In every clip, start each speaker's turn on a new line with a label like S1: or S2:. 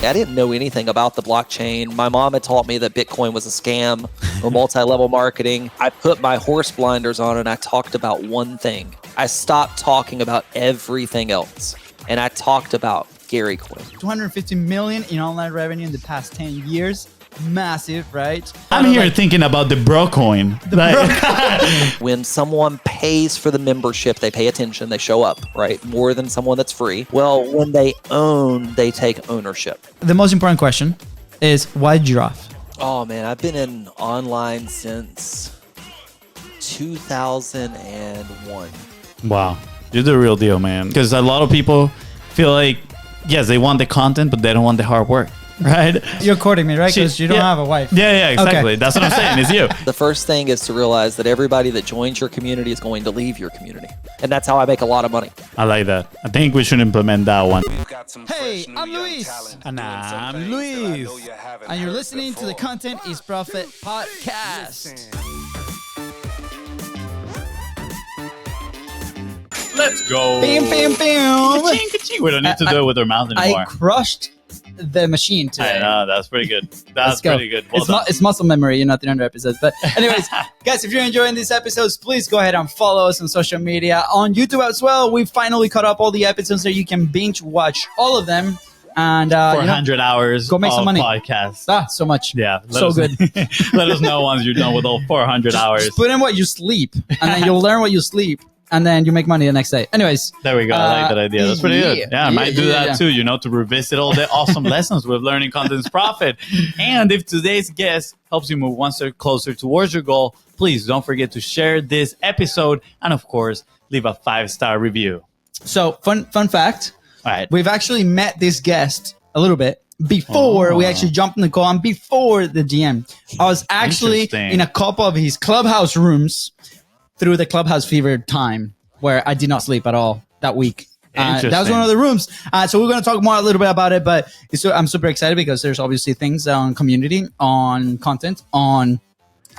S1: I didn't know anything about the blockchain. My mom had taught me that Bitcoin was a scam or multi-level marketing. I put my horse blinders on and I talked about one thing. I stopped talking about everything else. And I talked about Gary Coin.
S2: 250 million in online revenue in the past 10 years. Massive, right?
S3: I'm here thinking about the bro coin.
S1: When someone pays for the membership, they pay attention, they show up, right? More than someone that's free. Well, when they own, they take ownership.
S2: The most important question is, why giraffe?
S1: Oh man, I've been in online since 2001.
S3: Wow. You're the real deal, man. Because a lot of people feel like, yes, they want the content, but they don't want the hard work. Right?
S2: You're courting me, right? Because you don't have a wife.
S3: Yeah, exactly.
S2: Okay.
S3: That's what I'm saying. It's you.
S1: The first thing is to realize that everybody that joins your community is going to leave your community. And that's how I make a lot of money.
S3: I like that. I think we should implement that one.
S2: Hey, I'm Luis.
S3: And I'm Luis.
S2: And you're listening to the Content is Profit podcast.
S3: Let's go.
S2: Bam, bam, bam.
S3: Ka-ching, ka-ching. We don't need to do it with our mouth anymore.
S2: I crushed the machine today.
S3: I know, that's pretty good. That's pretty good. Well
S2: It's muscle memory, you know, 300 episodes. But anyways, guys, if you're enjoying these episodes, please go ahead and follow us on social media. On YouTube as well, we finally caught up all the episodes so you can binge watch all of them. And
S3: 400 hours
S2: go make some money.
S3: Podcast.
S2: So much.
S3: Yeah.
S2: So good.
S3: Let us know once you're done with all 400 hours.
S2: Just put in what you sleep, and then you'll learn what you sleep. And then you make money the next day. Anyways.
S3: There we go. I like that idea. That's pretty good. Yeah, I might do that too, you know, to revisit all the awesome lessons with learning content's profit. And if today's guest helps you move one step closer towards your goal, please don't forget to share this episode. And of course, leave a 5-star review.
S2: So fun fact.
S3: All right.
S2: We've actually met this guest a little bit before we actually jumped in the call and before the DM. I was actually in a couple of his clubhouse rooms through the clubhouse fever time where I did not sleep at all that week. That was one of the rooms. So we're going to talk more a little bit about it, but I'm super excited because there's obviously things on community, on content, on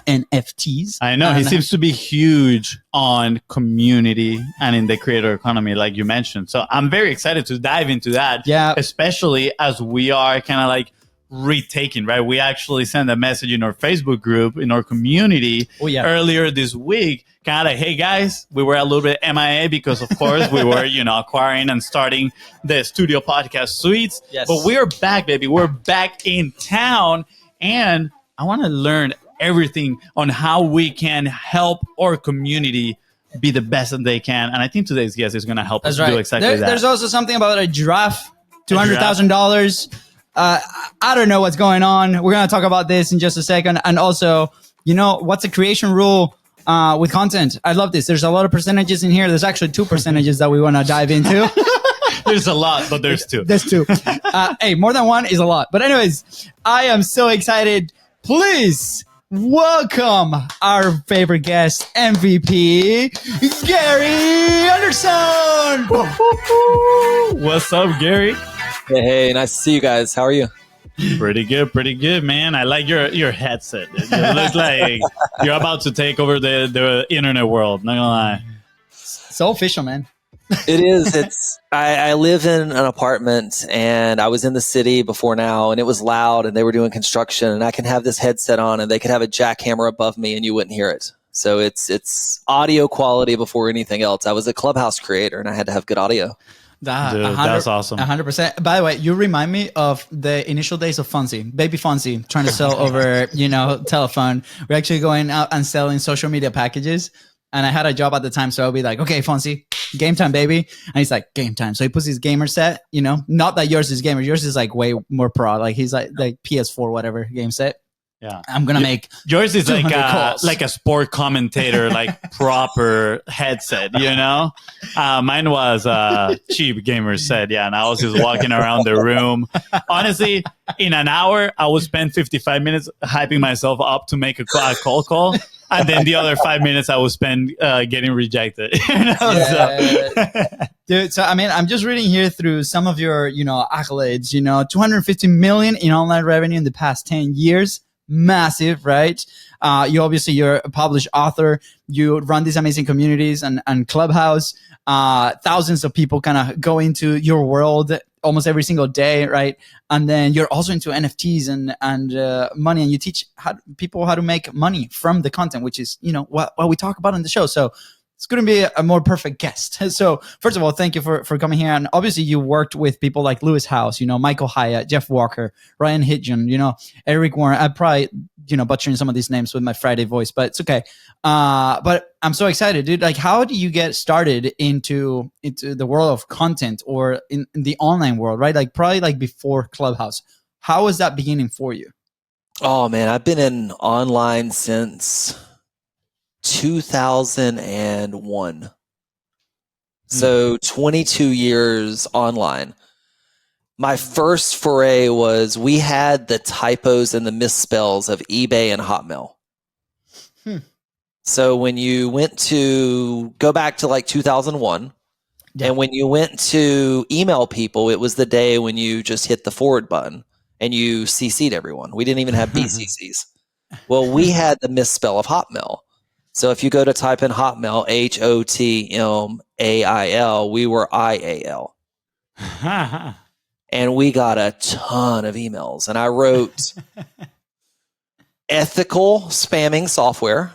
S2: NFTs.
S3: I know. He seems to be huge on community and in the creator economy, like you mentioned. So I'm very excited to dive into that. Yeah. Especially as we are kind of like retaking, right? We actually sent a message in our Facebook group, in our community earlier this week, kind of, hey guys, we were a little bit MIA because of course we were, you know, acquiring and starting the studio podcast suites. Yes. But we're back, baby. We're back in town. And I want to learn everything on how we can help our community be the best that they can. And I think today's guest is going to help us do exactly that. There's
S2: also something about a giraffe, $200,000. I don't know what's going on. We're going to talk about this in just a second. And also, you know, what's a creation rule with content? I love this. There's a lot of percentages in here. There's actually 2 percentages that we want to dive into.
S3: There's a lot, but there's 2.
S2: There's 2. Hey, more than 1 is a lot. But anyways, I am so excited. Please welcome our favorite guest, MVP, Gary Henderson.
S3: What's up, Gary?
S1: Hey, nice to see you guys. How are you?
S3: Pretty good, man. I like your headset. It looks like you're about to take over the internet world. Not gonna lie.
S2: So official, man.
S1: It is. I live in an apartment and I was in the city before now and it was loud and they were doing construction and I can have this headset on and they could have a jackhammer above me and you wouldn't hear it. So it's audio quality before anything else. I was a Clubhouse creator and I had to have good audio.
S3: Dude, that's awesome.
S2: 100%. By the way, you remind me of the initial days of Fonzie, baby Fonzie, trying to sell over, you know, telephone. We're actually going out and selling social media packages. And I had a job at the time, so I'll be like, okay, Fonzie, game time, baby. And he's like, game time. So he puts his gamer set, you know, not that yours is gamer. Yours is like way more pro. Like he's like PS4, whatever game set.
S3: Yeah,
S2: I'm gonna make
S3: yours is like a sport commentator, like proper headset, you know. Mine was cheap gamer set, yeah, and I was just walking around the room. Honestly, in an hour, I would spend 55 minutes hyping myself up to make a cold call, and then the other 5 minutes I would spend getting rejected. You know?
S2: Dude, so I mean, I'm just reading here through some of your, you know, accolades. You know, 250 million in online revenue in the past 10 years. massive, right? You're a published author. You run these amazing communities and Clubhouse. Thousands of people kind of go into your world almost every single day, right? And then you're also into NFTs and money, and you teach people how to make money from the content, which is, what we talk about on the show. So it's going to be a more perfect guest. So first of all, thank you for coming here. And obviously you worked with people like Lewis House, Michael Hyatt, Jeff Walker, Ryan Hitchens, Eric Warren. I probably, butchering some of these names with my Friday voice, but it's okay. But I'm so excited, dude. Like, how do you get started into the world of content or in the online world, right? Like probably like before Clubhouse. How was that beginning for you?
S1: Oh man, I've been in online since 2001. So 22 years online. My first foray was we had the typos and the misspells of eBay and Hotmail. So when you went to go back to like 2001, and when you went to email people, it was the day when you just hit the forward button and you CC'd everyone. We didn't even have BCCs. Well, we had the misspell of Hotmail. So if you go to type in Hotmail, HOTMAIL, we were IAL. And we got a ton of emails. And I wrote ethical spamming software.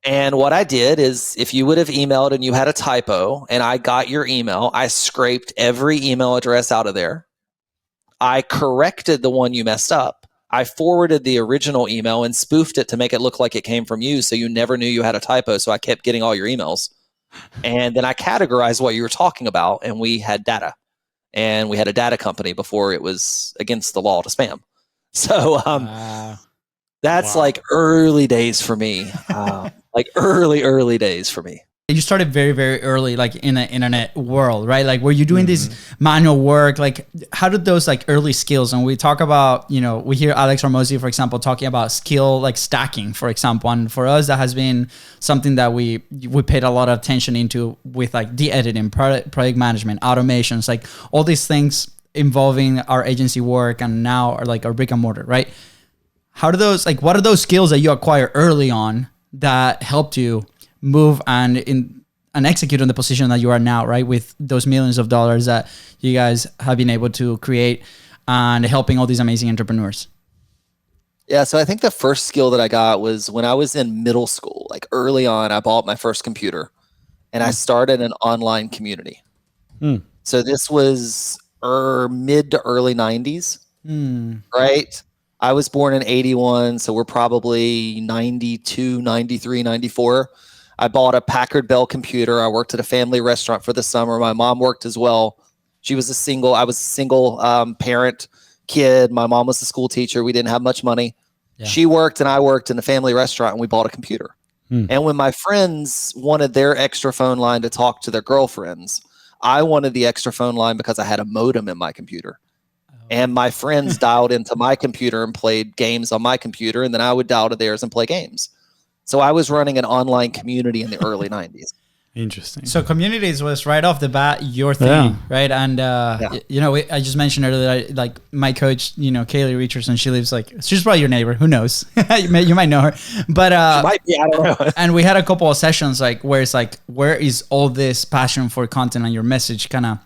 S1: And what I did is if you would have emailed and you had a typo and I got your email, I scraped every email address out of there. I corrected the one you messed up. I forwarded the original email and spoofed it to make it look like it came from you, so you never knew you had a typo, so I kept getting all your emails. And then I categorized what you were talking about, and we had data. And we had a data company before it was against the law to spam. So that's like early days for me, like early days for me.
S2: You started very, very early, like in the internet world, right? Like, were you doing this manual work? Like, how did those like early skills? And we talk about, we hear Alex Hormozi, for example, talking about skill like stacking, for example. And for us, that has been something that we paid a lot of attention into with like de-editing, project management, automations, like all these things involving our agency work and now are like our brick and mortar, right? How do those like? What are those skills that you acquire early on that helped you move and execute on the position that you are now, right? With those millions of dollars that you guys have been able to create and helping all these amazing entrepreneurs.
S1: Yeah. So I think the first skill that I got was when I was in middle school, like early on, I bought my first computer and I started an online community. So this was mid to early 90s, right? I was born in 81. So we're probably 92, 93, 94. I bought a Packard Bell computer. I worked at a family restaurant for the summer. My mom worked as well. I was a single parent kid. My mom was a school teacher. We didn't have much money. Yeah. She worked and I worked in a family restaurant and we bought a computer. And when my friends wanted their extra phone line to talk to their girlfriends, I wanted the extra phone line because I had a modem in my computer. And my friends dialed into my computer and played games on my computer. And then I would dial to theirs and play games. So I was running an online community in the early 90s.
S3: Interesting.
S2: So communities was right off the bat your thing, right? And I just mentioned earlier, like my coach, Kaylee Richardson, she's probably your neighbor. Who knows? you might know her, but
S1: she might be. I don't know.
S2: And we had a couple of sessions like where it's like, where is all this passion for content and your message kind of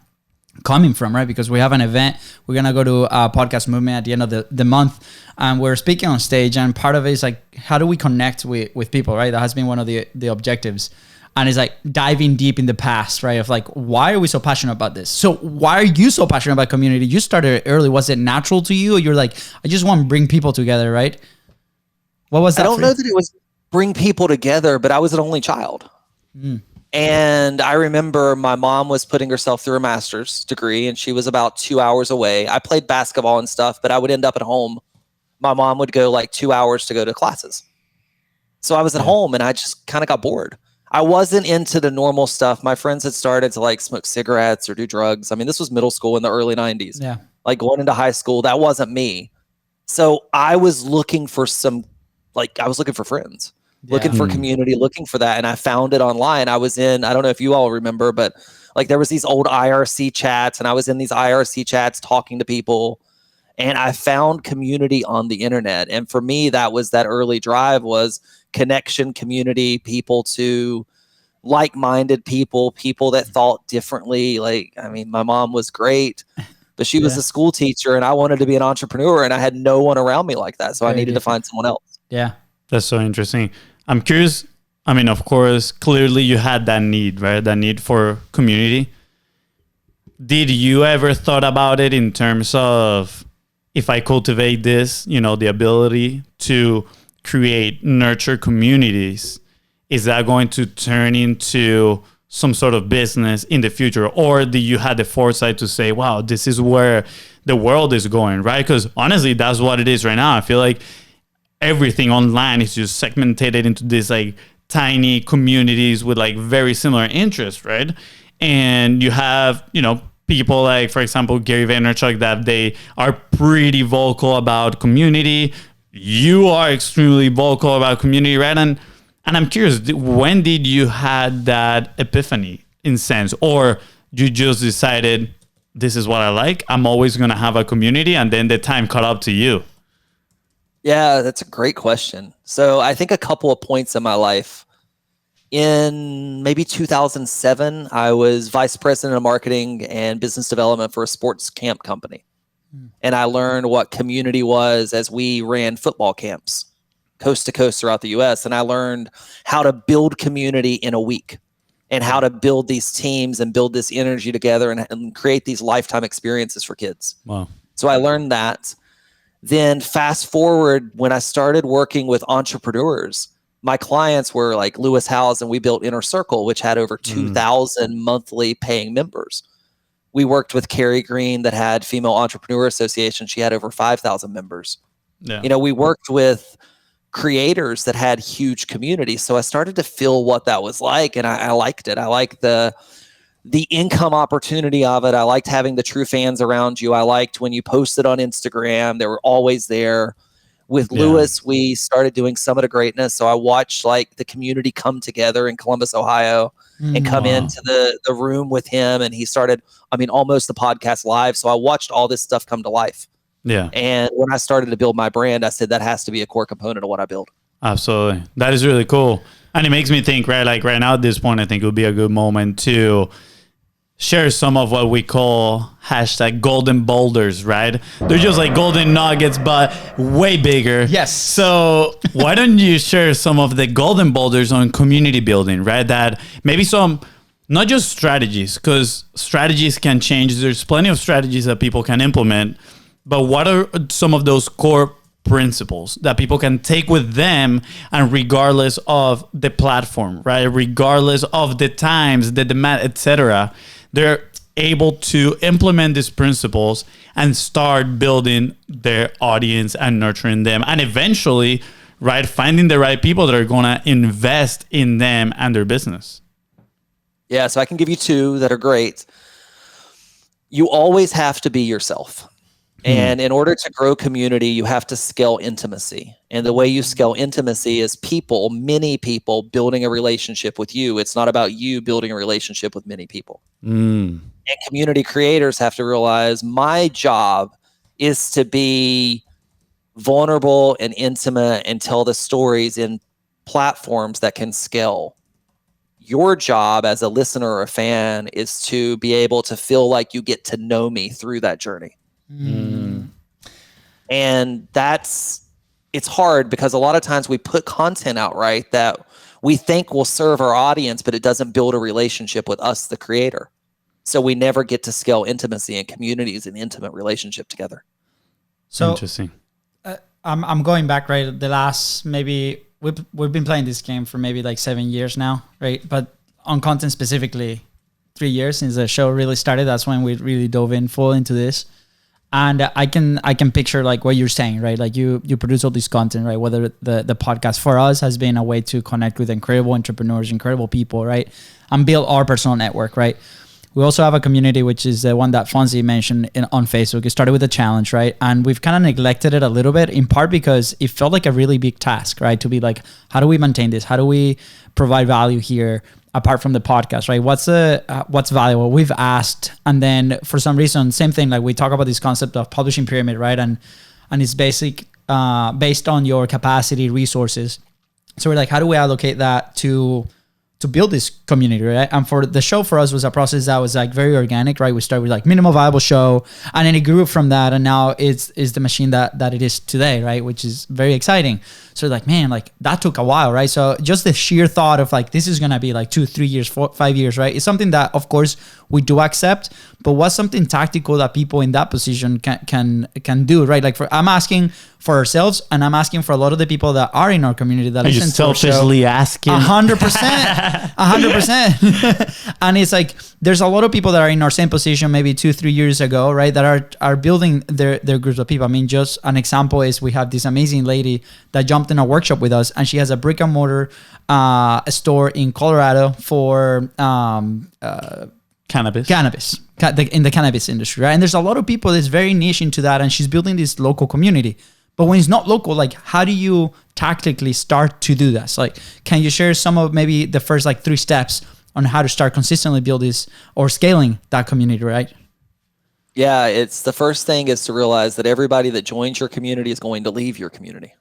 S2: coming from, right? Because we have an event, we're gonna go to a podcast movement at the end of the month, and we're speaking on stage, and part of it is like, how do we connect with people, right? That has been one of the objectives, and it's like diving deep in the past, right? Of like, why are we so passionate about this? So why are you so passionate about community? You started early. Was it natural to you, or you're like, I just want to bring people together, right? What was that?
S1: I don't know that it was bring people together, but I was an only child. And I remember my mom was putting herself through a master's degree and she was about 2 hours away. I played basketball and stuff, but I would end up at home. My mom would go like 2 hours to go to classes. So I was at home and I just kind of got bored. I wasn't into the normal stuff. My friends had started to like smoke cigarettes or do drugs. I mean, this was middle school in the early 90s. Yeah. Like going into high school, that wasn't me. So I was looking for friends. Looking for community, looking for that. And I found it online. I don't know if you all remember, but like there was these old IRC chats and I was in these IRC chats talking to people. And I found community on the internet. And for me, that was that early drive was connection, community, people to like-minded people that thought differently. Like, I mean, my mom was great, but she was a school teacher and I wanted to be an entrepreneur and I had no one around me like that. So I needed to find someone else.
S2: Yeah.
S3: That's so interesting. I'm curious. I mean, of course, clearly you had that need, right? That need for community. Did you ever thought about it in terms of, if I cultivate this, you know, the ability to create, nurture communities, is that going to turn into some sort of business in the future? Or do you have the foresight to say, wow, this is where the world is going, right? Because honestly, that's what it is right now. I feel like everything online is just segmented into these like tiny communities with like very similar interests, right? And you have, you know, people like, for example, Gary Vaynerchuk, that they are pretty vocal about community. You are extremely vocal about community, right? And I'm curious, when did you had that epiphany in sense, or you just decided this is what I like, I'm always going to have a community, and then the time caught up to you?
S1: Yeah, that's a great question. So I think a couple of points in my life. In maybe 2007, I was vice president of marketing and business development for a sports camp company. And I learned what community was as we ran football camps coast to coast throughout the US. And I learned how to build community in a week and how to build these teams and build this energy together and create these lifetime experiences for kids.
S3: Wow.
S1: So I learned that. Then fast forward, when I started working with entrepreneurs, my clients were like Lewis Howes, and we built Inner Circle, which had over 2,000 monthly paying members. We worked with Carrie Green that had Female Entrepreneur Association. She had over 5,000 members.
S3: Yeah.
S1: You know, we worked with creators that had huge communities. So I started to feel what that was like, and I liked it. I liked the income opportunity of it. I liked having the true fans around you. I liked when you posted on Instagram, they were always there. With Lewis, we started doing Summit of Greatness. So I watched like the community come together in Columbus, Ohio, and come into the room with him. And he started, I mean, almost the podcast live. So I watched all this stuff come to life.
S3: Yeah.
S1: And when I started to build my brand, I said that has to be a core component of what I build.
S3: Absolutely. That is really cool. And it makes me think, right, like right now at this point, I think it would be a good moment to share some of what we call hashtag golden boulders, right? They're just like golden nuggets, but way bigger.
S2: Yes.
S3: So why don't you share some of the golden boulders on community building, right? That maybe some, not just strategies, because strategies can change. There's plenty of strategies that people can implement, but what are some of those core principles that people can take with them, and regardless of the platform, right? Regardless of the times, the demand, etc., they're able to implement these principles and start building their audience and nurturing them, and eventually, right, finding the right people that are going to invest in them and their business.
S1: Yeah, so I can give you two that are great. You always have to be yourself. And in order to grow community, you have to scale intimacy. And the way you scale intimacy is people, many people building a relationship with you. It's not about you building a relationship with many people. And community creators have to realize my job is to be vulnerable and intimate and tell the stories in platforms that can scale. Your job as a listener or a fan is to be able to feel like you get to know me through that journey. And it's hard because a lot of times we put content out, right, that we think will serve our audience, but it doesn't build a relationship with us, the creator. So we never get to scale intimacy and communities and intimate relationship together.
S2: So
S3: interesting.
S2: I'm going back, right? The last, maybe we've been playing this game for maybe like 7 years now, right? But on content specifically, 3 years since the show really started. That's when we really dove in full into this. And I can picture like what you're saying, right? Like you produce all this content, right? Whether the podcast for us has been a way to connect with incredible entrepreneurs, incredible people, right? And build our personal network, right? We also have a community, which is the one that Fonzie mentioned on Facebook. It started with a challenge, right? And we've kind of neglected it a little bit, in part because it felt like a really big task, right? To be like, how do we maintain this? How do we provide value here? apart from the podcast, right? What's valuable? We've asked, and then for some reason, same thing. Like we talk about this concept of publishing pyramid, right? And it's based on your capacity, resources. So we're like, how do we allocate that to build this community, right? And for the show, for us, was a process that was like very organic, right? We started with like minimal viable show, and then it grew from that, and now it's the machine that it is today, right? Which is very exciting. So like, man, like that took a while, right? So just the sheer thought of like, this is gonna be like 2, 3 years, 4, 5 years, right? It's something that, of course, we do accept, but what's something tactical that people in that position can do, right? Like I'm asking for ourselves, and I'm asking for a lot of the people that are in our community that listen to our show.
S3: Selfishly asking?
S2: 100%, 100%. And it's like, there's a lot of people that are in our same position maybe 2, 3 years ago, right? That are building their groups of people. I mean, just an example is we have this amazing lady that jumped in a workshop with us, and she has a brick and mortar store in Colorado for
S3: cannabis
S2: in the cannabis industry, right? And there's a lot of people that's very niche into that, and she's building this local community. But when it's not local, like how do you tactically start to do that? So like, can you share some of maybe the first like 3 steps on how to start consistently build this or scaling that community, right?
S1: Yeah, it's the first thing is to realize that everybody that joins your community is going to leave your community.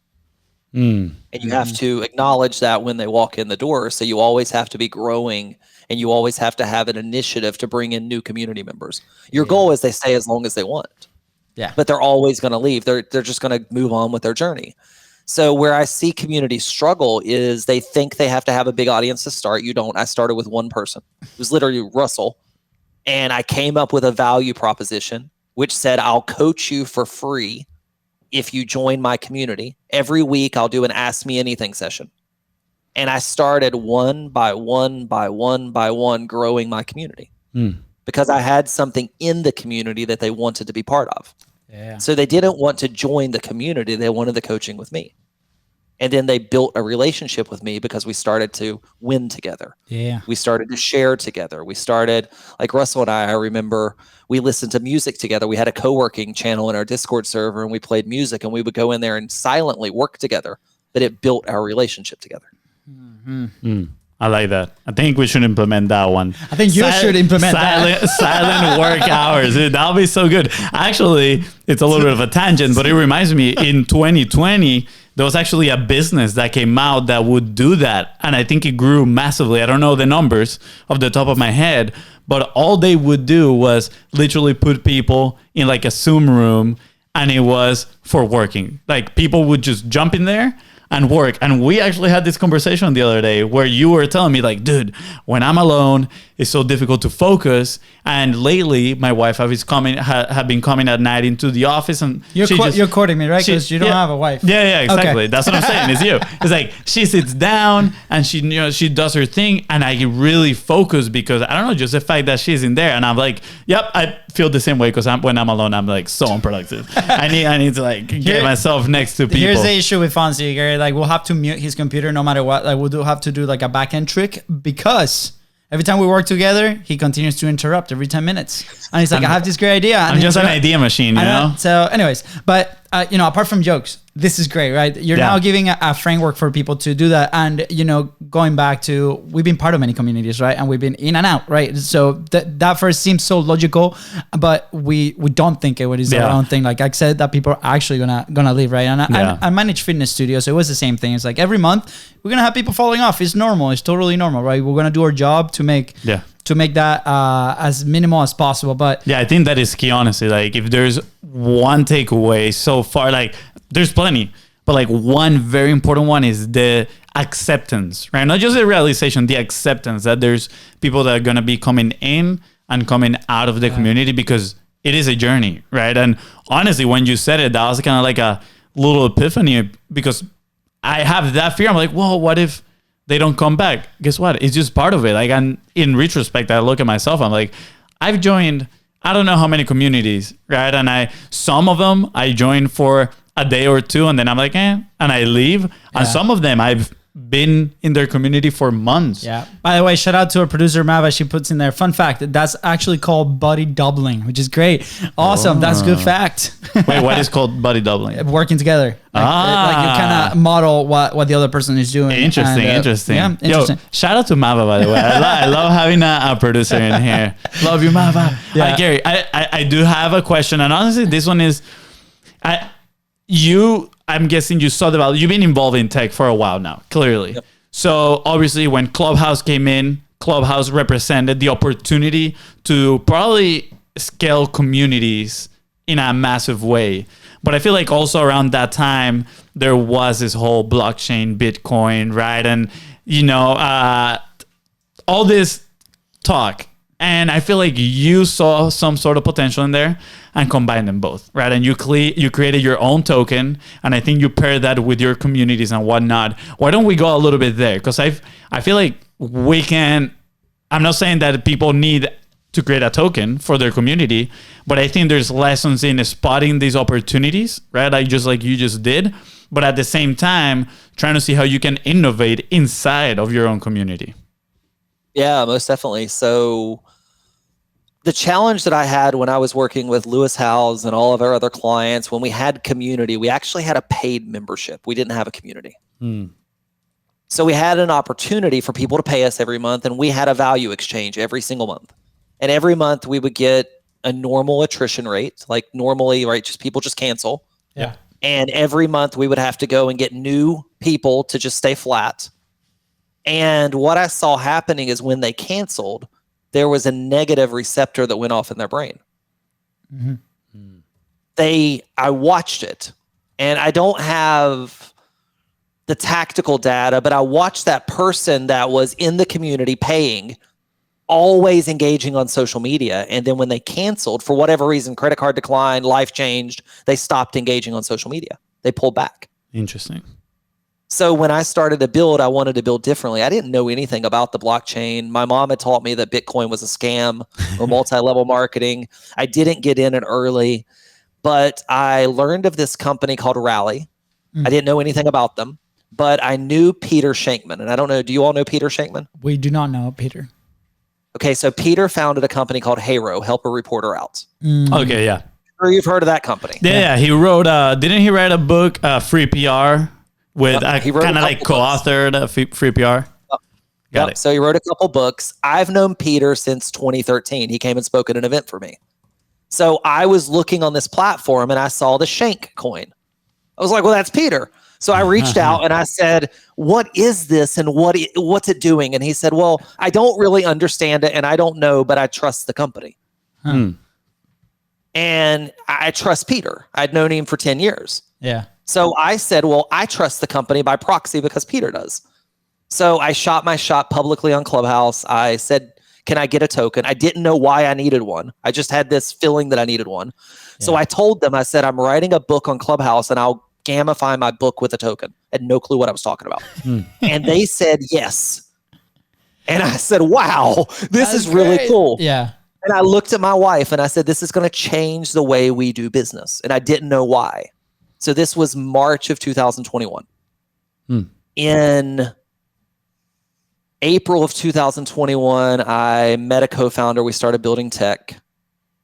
S1: And you have to acknowledge that when they walk in the door. So you always have to be growing, and you always have to have an initiative to bring in new community members. Your goal is they stay as long as they want.
S2: Yeah.
S1: But they're always going to leave. They're just going to move on with their journey. So where I see communities struggle is they think they have to have a big audience to start. You don't. I started with one person. It was literally Russell. And I came up with a value proposition, which said, I'll coach you for free if you join my community. Every week, I'll do an Ask Me Anything session. And I started one by one growing my community because I had something in the community that they wanted to be part of.
S2: Yeah.
S1: So they didn't want to join the community. They wanted the coaching with me. And then they built a relationship with me because we started to win together.
S2: Yeah.
S1: We started to share together. We started, like Russell and I remember we listened to music together. We had a co-working channel in our Discord server, and we played music, and we would go in there and silently work together. But it built our relationship together.
S3: I like that. I think we should implement that one.
S2: I think you should implement that.
S3: Silent work hours. That'll be so good. Actually, it's a little bit of a tangent, but it reminds me in 2020, there was actually a business that came out that would do that. And I think it grew massively. I don't know the numbers off the top of my head, but all they would do was literally put people in like a Zoom room, and it was for working. Like people would just jump in there and work. And we actually had this conversation the other day where you were telling me like, dude, when I'm alone, it's so difficult to focus. And lately, my wife have been coming at night into the office, and
S2: you're quoting me, right? Because you don't have a wife.
S3: Yeah, exactly.
S2: Okay.
S3: That's what I'm saying. It's you. It's like she sits down and she does her thing, and I really focus because I don't know, just the fact that she's in there, and I'm like, yep, I feel the same way because when I'm alone, I'm like so unproductive. I need to like get myself next to people.
S2: Here's the issue with Fonzie, Gary. Like we'll have to mute his computer no matter what. Like we'll have to do like a back end trick because every time we work together, he continues to interrupt every 10 minutes. And he's like, I have this great idea. And
S3: I'm just an idea machine, you know?
S2: So anyways, but, apart from jokes, this is great, right? You're now giving a framework for people to do that. And, going back to, we've been part of many communities, right? And we've been in and out, right? So that first seems so logical, but we don't think it is our own thing. Like I said, that people are actually gonna leave, right? And I manage fitness studios, so it was the same thing. It's like every month we're gonna have people falling off. It's normal. It's totally normal, right? We're gonna do our job to make that as minimal as possible. But
S3: I think that is key, honestly. Like if there's one takeaway so far, like there's plenty, but like one very important one is the acceptance, right? Not just the realization, the acceptance that there's people that are going to be coming in and coming out of the community, because it is a journey, right? And honestly, when you said it, that was kind of like a little epiphany, because I have that fear. I'm like, well, what if they don't come back? Guess what? It's just part of it. Like, and in retrospect, I look at myself, I'm like, I've joined, I don't know how many communities, right? And some of them I joined for a day or two, and then I'm like, and I leave. And some of them I've been in their community for months.
S2: Yeah. By the way, shout out to our producer Mava. She puts in there. Fun fact: that's actually called buddy doubling, which is great. Awesome. That's a good fact.
S3: Wait, what is called buddy doubling?
S2: Working together. Like you kind of model what the other person is doing.
S3: Interesting.
S2: Yeah, interesting.
S3: Yo, shout out to Mava, by the way. I love having a producer in here. Love you, Mava.
S2: Yeah.
S3: Gary, I do have a question, and honestly, this one is, I'm guessing you saw the value. You've been involved in tech for a while now, clearly. Yep. So obviously, when Clubhouse came in, Clubhouse represented the opportunity to probably scale communities in a massive way. But I feel like also around that time, there was this whole blockchain, Bitcoin, right? And, all this talk. And I feel like you saw some sort of potential in there and combined them both, right? And you created your own token, and I think you pair that with your communities and whatnot. Why don't we go a little bit there? Because I feel like we can. I'm not saying that people need to create a token for their community, but I think there's lessons in spotting these opportunities, right? Like you just did, but at the same time, trying to see how you can innovate inside of your own community.
S1: Yeah, most definitely. So the challenge that I had when I was working with Lewis Howes and all of our other clients, when we had community, we actually had a paid membership. We didn't have a community. So we had an opportunity for people to pay us every month, and we had a value exchange every single month. And every month we would get a normal attrition rate, like normally, right? Just people just cancel.
S2: Yeah.
S1: And every month we would have to go and get new people to just stay flat. And what I saw happening is when they canceled, there was a negative receptor that went off in their brain. I watched it, and I don't have the tactical data, but I watched that person that was in the community paying, always engaging on social media. And then when they canceled, for whatever reason, credit card declined, life changed, they stopped engaging on social media. They pulled back.
S3: Interesting.
S1: So when I started to build, I wanted to build differently. I didn't know anything about the blockchain. My mom had taught me that Bitcoin was a scam or multi-level marketing. I didn't get in it early, but I learned of this company called Rally. I didn't know anything about them, but I knew Peter Shankman. And I don't know, do you all know Peter Shankman?
S2: We do not know Peter.
S1: Okay, so Peter founded a company called Haro, Help a Reporter Out.
S3: Okay, yeah.
S1: Or you've heard of that company.
S3: Yeah. He wrote, didn't he write a book, Free PR? With kind of like co-authored Free PR. Got it.
S1: So he wrote a couple books. I've known Peter since 2013. He came and spoke at an event for me. So I was looking on this platform and I saw the Shank coin. I was like, well, that's Peter. So I reached out and I said, what is this and what's it doing? And he said, well, I don't really understand it and I don't know, but I trust the company. And I trust Peter. I'd known him for 10 years.
S2: Yeah.
S1: So I said, well, I trust the company by proxy because Peter does. So I shot my shot publicly on Clubhouse. I said, can I get a token? I didn't know why I needed one. I just had this feeling that I needed one. Yeah. So I told them, I said, I'm writing a book on Clubhouse and I'll gamify my book with a token. I had no clue what I was talking about. And they said, yes. And I said, wow, this is really cool.
S2: Yeah.
S1: And I looked at my wife and I said, this is going to change the way we do business. And I didn't know why. So this was March of 2021. In April of 2021, I met a co-founder. We started building tech.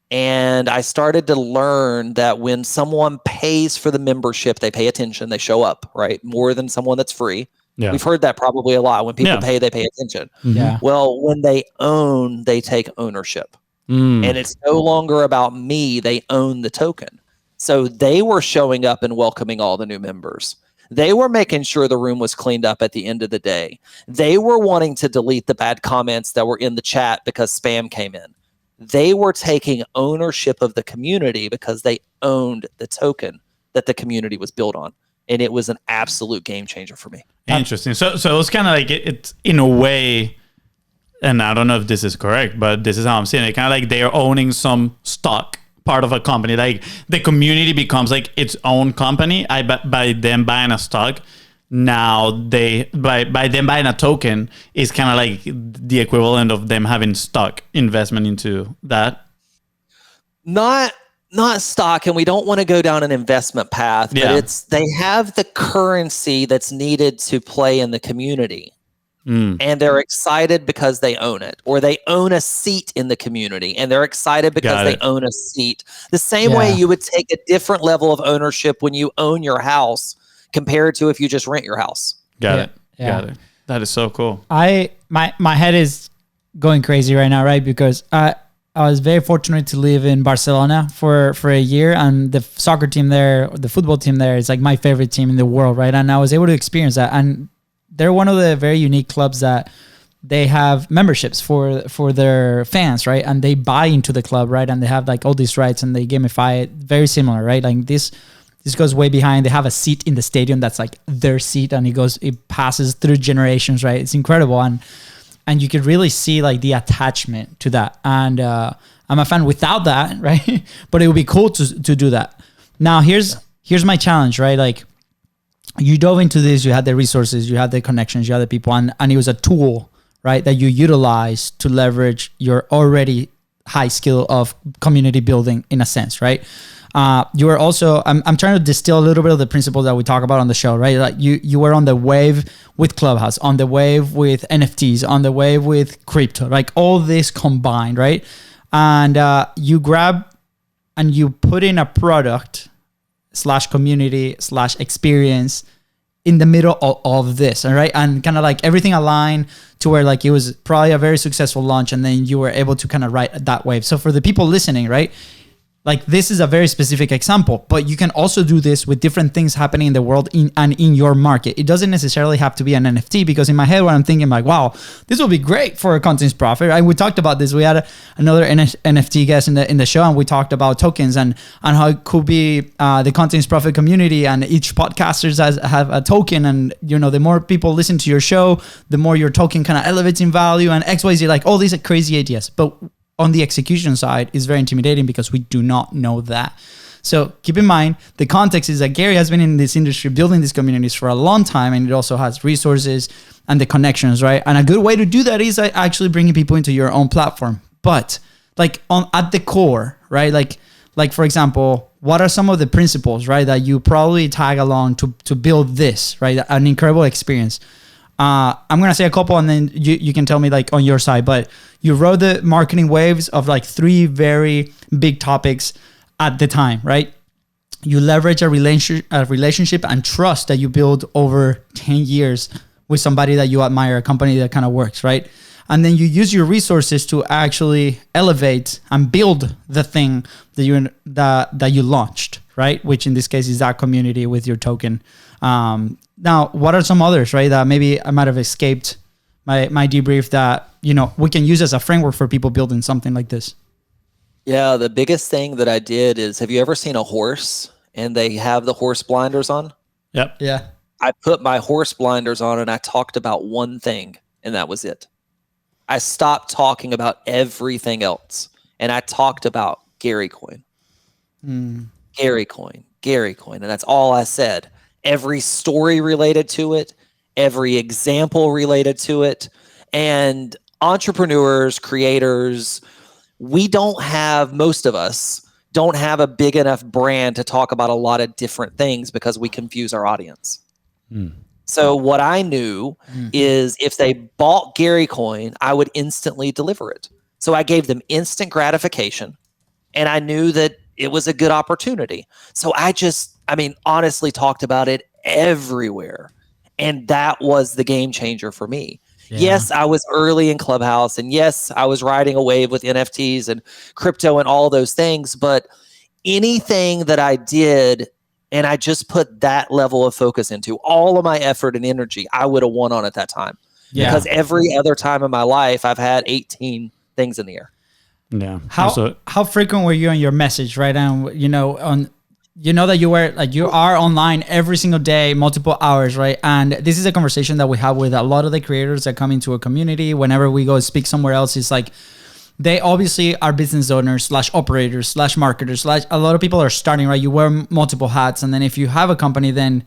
S1: And I started to learn that when someone pays for the membership, they pay attention, they show up, right? More than someone that's free. Yeah. We've heard that probably a lot. When people pay, they pay attention.
S2: Yeah.
S1: Well, when they own, they take ownership. And it's no longer about me. They own the token. So they were showing up and welcoming all the new members. They were making sure the room was cleaned up at the end of the day. They were wanting to delete the bad comments that were in the chat because spam came in. They were taking ownership of the community because they owned the token that the community was built on. And it was an absolute game changer for me.
S3: Interesting. So it was kind of like it's in a way, and I don't know if this is correct, but this is how I'm seeing it. Kind of like they're owning some stock part of a company. Like the community becomes like its own company by them buying a stock. Now they by them buying a token is kind of like the equivalent of them having stock investment into that.
S1: Not not stock, and we don't want to go down an investment path, but they have the currency that's needed to play in the community. And they're excited because they own it, or they own a seat in the community and they're excited because they own a seat. The same way you would take a different level of ownership when you own your house compared to if you just rent your house.
S3: Got it. That is so cool.
S2: My head is going crazy right now, right? Because I was very fortunate to live in Barcelona for a year, and the soccer team there, the football team there is like my favorite team in the world, right? And I was able to experience that. And they're one of the very unique clubs that they have memberships for their fans, right? And they buy into the club, right? And they have like all these rights and they gamify it. Very similar, right? Like this goes way behind. They have a seat in the stadium that's like their seat, and it passes through generations, right? It's incredible. And you could really see like the attachment to that. And I'm a fan without that, right? But it would be cool to do that. Now here's my challenge, right? Like, you dove into this, you had the resources, you had the connections, you had the people, and it was a tool, right, that you utilize to leverage your already high skill of community building in a sense, right? You were also, I'm trying to distill a little bit of the principles that we talk about on the show, right? Like you were on the wave with Clubhouse, on the wave with NFTs, on the wave with crypto, like all this combined, right? And you grab and you put in a product / community / experience in the middle of this, all right? And kind of like everything aligned to where like it was probably a very successful launch, and then you were able to kind of ride that wave. So for the people listening, right, like this is a very specific example, but you can also do this with different things happening in the world in your market. It doesn't necessarily have to be an NFT, because in my head, when I'm thinking like, wow, this will be great for a Contents Prophet. We talked about this. We had another NFT guest in the show, and we talked about tokens and how it could be the Contents Prophet community, and each podcaster have a token, and the more people listen to your show, the more your token kind of elevates in value, and XYZ, like all these crazy ideas. But on the execution side is very intimidating because we do not know that. So keep in mind, the context is that Gary has been in this industry building these communities for a long time, and it also has resources and the connections, right? And a good way to do that is actually bringing people into your own platform. But like at the core, right? Like for example, what are some of the principles, right, that you probably tag along to build this, right? An incredible experience. I'm going to say a couple, and then you can tell me like on your side, but you rode the marketing waves of like 3 very big topics at the time, right? You leverage a relationship and trust that you build over 10 years with somebody that you admire, a company that kind of works, right? And then you use your resources to actually elevate and build the thing that you launched, right? Which in this case is that community with your token. Now, what are some others, right, that maybe I might have escaped my debrief that, we can use as a framework for people building something like this?
S1: Yeah, the biggest thing that I did is, have you ever seen a horse and they have the horse blinders on?
S3: Yep.
S2: Yeah.
S1: I put my horse blinders on and I talked about one thing, and that was it. I stopped talking about everything else, and I talked about Gary Coin. Gary Coin, and that's all I said. Every story related to it, every example related to it. And entrepreneurs, creators, most of us don't have a big enough brand to talk about a lot of different things because we confuse our audience. So what I knew is if they bought Gary Coin, I would instantly deliver it. So I gave them instant gratification, and I knew that it was a good opportunity. So I honestly talked about it everywhere. And that was the game changer for me. Yeah. Yes, I was early in Clubhouse, and yes, I was riding a wave with NFTs and crypto and all those things, but anything that I did and I just put that level of focus into all of my effort and energy, I would have won on at that time. Yeah. Because every other time in my life, I've had 18 things in the air.
S3: Yeah.
S2: How frequent were you on your message, right? And that you are online every single day, multiple hours, right? And this is a conversation that we have with a lot of the creators that come into a community. Whenever we go speak somewhere else, it's like they obviously are business owners / operators / marketers / a lot of people are starting, right? You wear multiple hats, and then if you have a company, then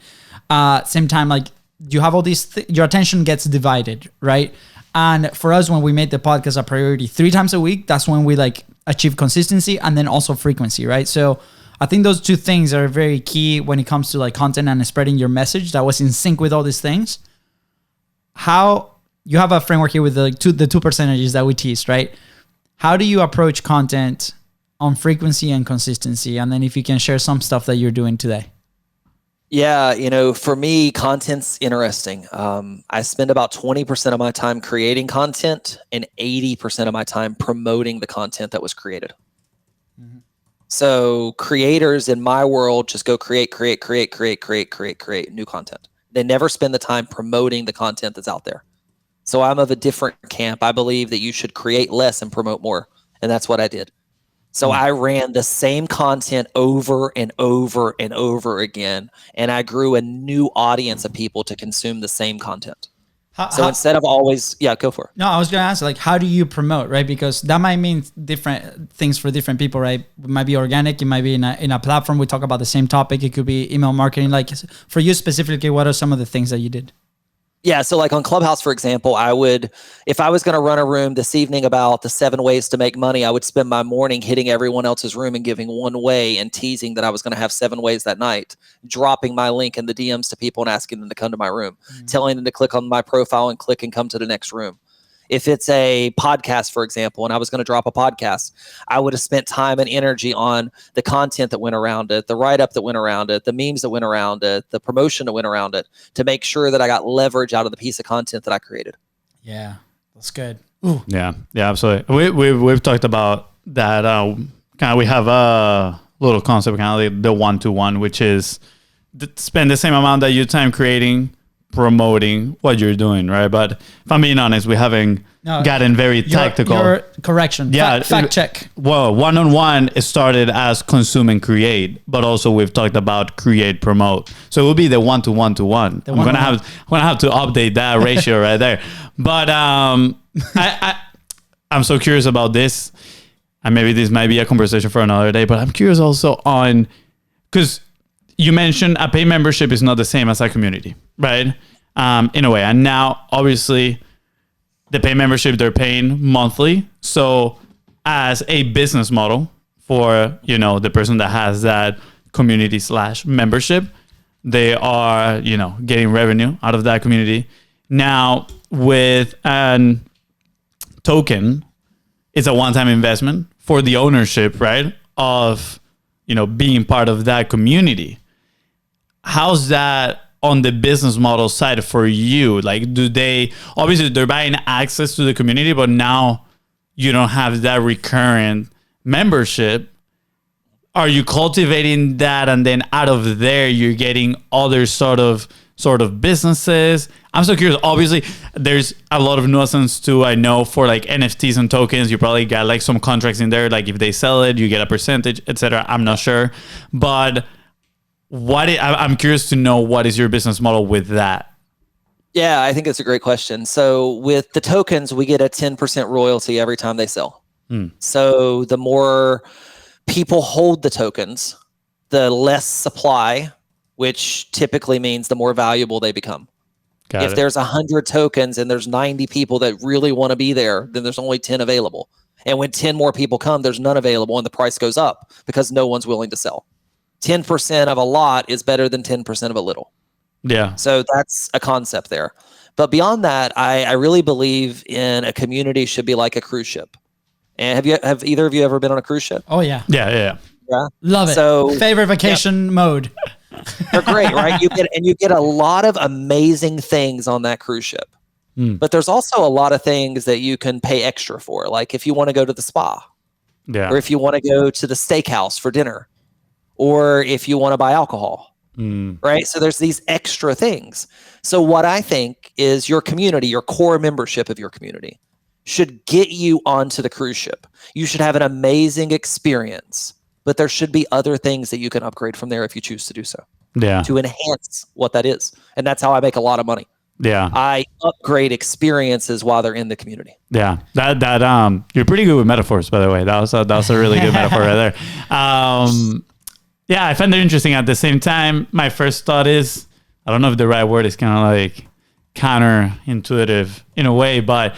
S2: same time, like you have all these your attention gets divided, right? And for us, when we made the podcast a priority 3 times a week, that's when we like achieve consistency and then also frequency, right? So I think those two things are very key when it comes to like content and spreading your message that was in sync with all these things. How you have a framework here with the two percentages that we teased, right? How do you approach content on frequency and consistency? And then if you can share some stuff that you're doing today.
S1: Yeah, for me, content's interesting. I spend about 20% of my time creating content and 80% of my time promoting the content that was created. Mm-hmm. So creators in my world just go create new content. They never spend the time promoting the content that's out there. So I'm of a different camp. I believe that you should create less and promote more. And that's what I did. So I ran the same content over and over and over again, and I grew a new audience of people to consume the same content. Instead of always, go for it.
S2: No, I was going to ask, like, how do you promote, right? Because that might mean different things for different people, right? It might be organic. It might be in a platform. We talk about the same topic. It could be email marketing. Like, for you specifically, what are some of the things that you did?
S1: Yeah. So like on Clubhouse, for example, if I was going to run a room this evening about the 7 ways to make money, I would spend my morning hitting everyone else's room and giving one way and teasing that I was going to have 7 ways that night, dropping my link in the DMs to people and asking them to come to my room, telling them to click on my profile and click and come to the next room. If it's a podcast, for example, and I was going to drop a podcast, I would have spent time and energy on the content that went around it, the write-up that went around it, the memes that went around it, the promotion that went around it, to make sure that I got leverage out of the piece of content that I created.
S2: Yeah, that's good.
S3: Ooh. Yeah, absolutely. We've talked about that. We have a little concept, kind of like the 1-to-1, which is spend the same amount that you time creating, promoting what you're doing, right? But if I'm being honest, we haven't gotten very tactical.
S2: Your correction.
S3: Yeah.
S2: Fact check.
S3: Well, 1-on-1, it started as consume and create, but also we've talked about create, promote. So it will be the 1-to-1-to-1. I'm gonna have to update that ratio right there. But I'm so curious about this, and maybe this might be a conversation for another day. But I'm curious also on, because you mentioned a paid membership is not the same as a community, right? In a way. And now, obviously, the paid membership, they're paying monthly. So as a business model for, the person that has that community / membership, they are, getting revenue out of that community. Now, with an token, it's a one-time investment for the ownership, right, of, being part of that community. How's that on the business model side for you? Like, obviously they're buying access to the community, but now you don't have that recurrent membership. Are you cultivating that, and then out of there you're getting other sort of businesses? I'm so curious. Obviously there's a lot of nuance too. I know for like NFTs and tokens, you probably got like some contracts in there, like if they sell it you get a percentage, etc. I'm not sure, but I'm curious to know, what is your business model with that?
S1: Yeah, I think that's a great question. So with the tokens, we get a 10% royalty every time they sell. So the more people hold the tokens, the less supply, which typically means the more valuable they become. If there's 100 tokens and there's 90 people that really want to be there, then there's only 10 available. And when 10 more people come, there's none available, and the price goes up because no one's willing to sell. 10% of a lot is better than 10% of a little.
S3: Yeah.
S1: So that's a concept there. But beyond that, I really believe in a community should be like a cruise ship. And have either of you ever been on a cruise ship?
S2: Oh yeah.
S3: Yeah.
S2: Love it. So favorite vacation mode.
S1: They're great, right? You get a lot of amazing things on that cruise ship. But there's also a lot of things that you can pay extra for. Like if you want to go to the spa, or if you want to go to the steakhouse for dinner, or if you want to buy alcohol, right? So there's these extra things. So what I think is your community, your core membership of your community, should get you onto the cruise ship. You should have an amazing experience, but there should be other things that you can upgrade from there if you choose to do so.
S3: Yeah.
S1: To enhance what that is. And that's how I make a lot of money.
S3: Yeah. I
S1: upgrade experiences while they're in the community.
S3: Yeah. That you're pretty good with metaphors, by the way. That was a really good metaphor right there. Yeah, I find it interesting. At the same time, my first thought is, I don't know if the right word is kind of like counterintuitive in a way, but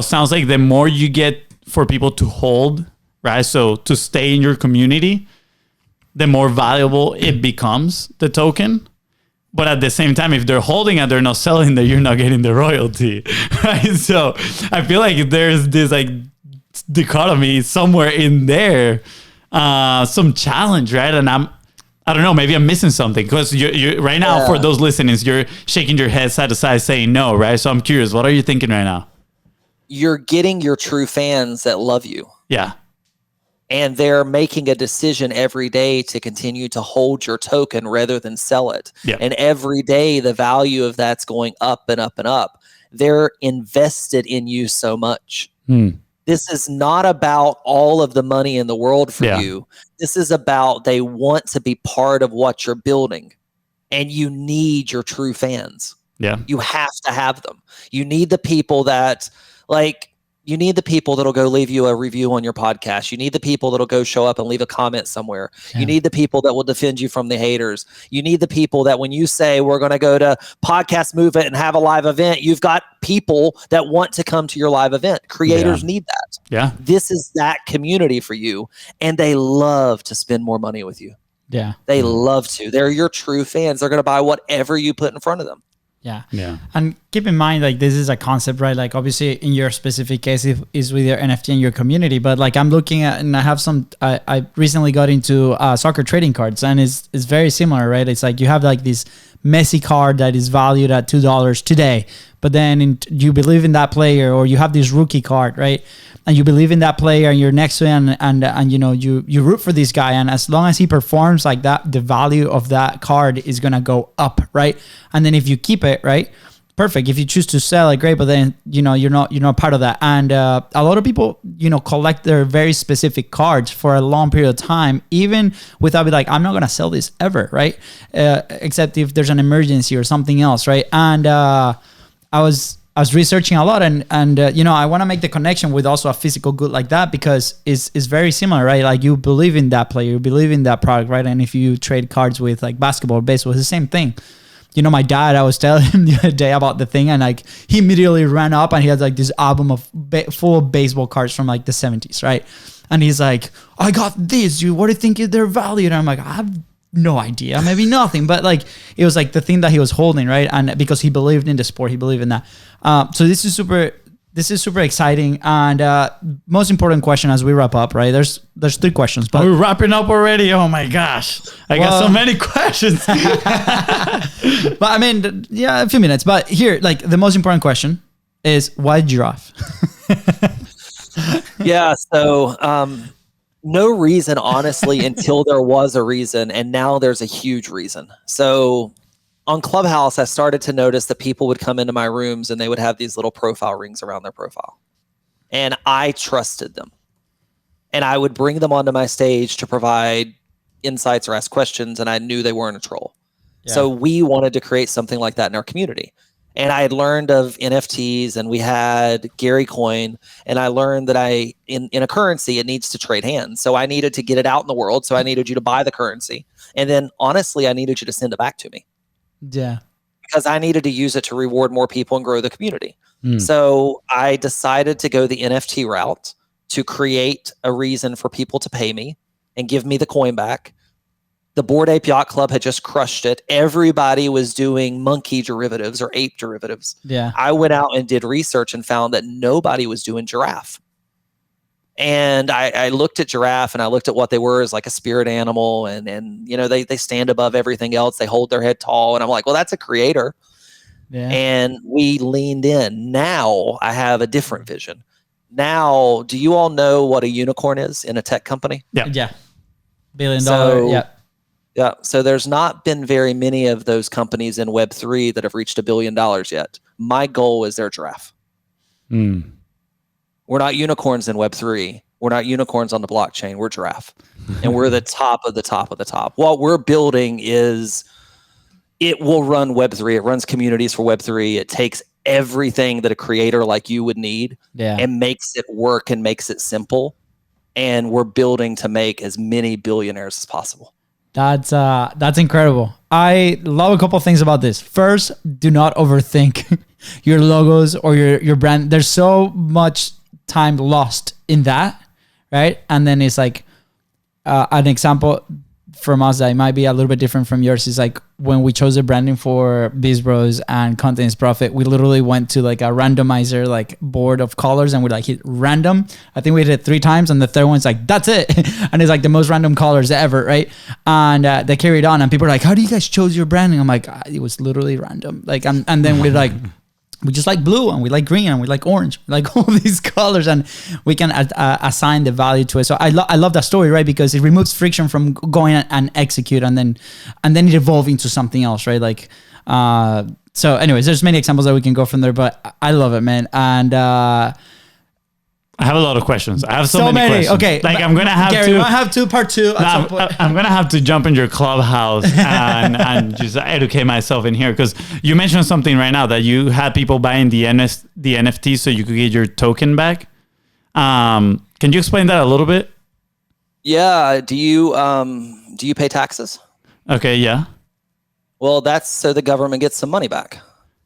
S3: sounds like the more you get for people to hold right? So to stay in your community, the more valuable it becomes, the token. But at the same time, if they're holding it, they're not selling that, you're not getting the royalty, right? So I feel like there's this like dichotomy somewhere in there, some challenge, right? And I don't know, maybe I'm missing something, because you right now, for those listening, you're shaking your head side to side saying no, right? So I'm curious, what are you thinking right now?
S1: You're getting your true fans that love you.
S3: Yeah.
S1: And they're making a decision every day to continue to hold your token rather than sell it.
S3: Yeah.
S1: And every day the value of that's going up and up and up. They're invested in you so much. This is not about all of the money in the world for you. This is about they want to be part of what you're building. And you need your true fans.
S3: Yeah.
S1: You have to have them. You need the people that, like, you need the people that'll go leave you a review on your podcast. You need the people that'll go show up and leave a comment somewhere. You need the people that will defend you from the haters. You need the people that when you say we're going to go to Podcast Movement and have a live event, you've got people that want to come to your live event. Creators need that.
S3: Yeah.
S1: This is that community for you. And they love to spend more money with you.
S2: Yeah.
S1: They love to. They're your true fans. They're going to buy whatever you put in front of them.
S2: Yeah.
S3: Yeah.
S2: And keep in mind, like, this is a concept, right? Like, obviously in your specific case is with your NFT and your community, but like I'm looking at, and I have I recently got into soccer trading cards, and it's very similar, right? It's like you have like this Messi card that is valued at $2 today, but then you believe in that player, or you have this rookie card, right? And you believe in that player, and you're next to him, and you know, you root for this guy, and as long as he performs like that, the value of that card is gonna go up, right? And then if you keep it, right, perfect. If you choose to sell it, great. But then, you know, you're not part of that. And a lot of people, you know, collect their very specific cards for a long period of time, even without be like, I'm not gonna sell this ever, right? Except if there's an emergency or something else, right? And I was researching a lot, and you know, I want to make the connection with also a physical good like that, because it's very similar, right? Like, you believe in that player, you believe in that product, right? And if you trade cards with like basketball or baseball, it's the same thing. You know, my dad, I was telling him the other day about the thing, and like he immediately ran up and he had like this album of full of baseball cards from like the 70s, right? And he's like, I got this. What do you think is their value? And I'm like, I have no idea, maybe nothing, but like it was like the thing that he was holding, right? And because he believed in the sport, he believed in that. So this is super exciting. And most important question as we wrap up, right? There's 3 questions, but
S3: we're wrapping up already. Oh my gosh, I got so many questions.
S2: But I mean, yeah, a few minutes. But here, like, the most important question is, why giraffe?
S1: Yeah. So no reason, honestly, until there was a reason, and now there's a huge reason. So on Clubhouse, I started to notice that people would come into my rooms and they would have these little profile rings around their profile. And I trusted them. And I would bring them onto my stage to provide insights or ask questions, and I knew they weren't a troll. Yeah. So we wanted to create something like that in our community. And I had learned of NFTs, and we had Gary Coin, and I learned that in a currency, it needs to trade hands. So I needed to get it out in the world. So I needed you to buy the currency. And then honestly, I needed you to send it back to me.
S2: Yeah.
S1: Because I needed to use it to reward more people and grow the community. So I decided to go the NFT route to create a reason for people to pay me and give me the coin back. The Bored Ape Yacht Club had just crushed it. Everybody was doing monkey derivatives or ape derivatives.
S2: Yeah.
S1: I went out and did research and found that nobody was doing giraffe. And I looked at giraffe, and I looked at what they were as like a spirit animal. And you know, they stand above everything else. They hold their head tall. And I'm like, well, that's a creator. Yeah. And we leaned in. Now I have a different vision. Now, do you all know what a unicorn is in a tech company?
S2: Yeah. $1 billion. Yeah.
S1: Yeah. So there's not been very many of those companies in Web3 that have reached $1 billion yet. My goal is their giraffe. We're not unicorns in Web3. We're not unicorns on the blockchain. We're giraffe. And we're the top of the top of the top. What we're building is, it will run Web3. It runs communities for Web3. It takes everything that a creator like you would need and makes it work and makes it simple. And we're building to make as many billionaires as possible.
S2: That's incredible. I love a couple of things about this. First, do not overthink your logos or your brand. There's so much time lost in that, right? And then it's like an example from us that might be a little bit different from yours is like when we chose the branding for Biz Bros and Content is Profit, we literally went to like a randomizer like board of colors and we like hit random. I think we did it 3 times and the third one's like, that's it. And it's like the most random colors ever, right? And they carried on and people are like, how do you guys chose your branding? I'm like, it was literally random. Like, and then we're like, we just like blue and we like green and we like orange, we like all these colors, and we can assign the value to it. So I love that story, right? Because it removes friction from going and execute and then it evolve into something else, right? Like, so anyways, there's many examples that we can go from there, but I love it, man. And,
S3: I have a lot of questions. I have so many questions.
S2: Okay.
S3: Like I'm going to have
S2: Gary,
S3: to...
S2: I have part two at some point.
S3: I'm going to have to jump in your clubhouse and just educate myself in here. Because you mentioned something right now that you had people buying the NFT so you could get your token back. Can you explain that a little bit?
S1: Yeah. Do you pay taxes?
S3: Okay. Yeah.
S1: Well, that's so the government gets some money back.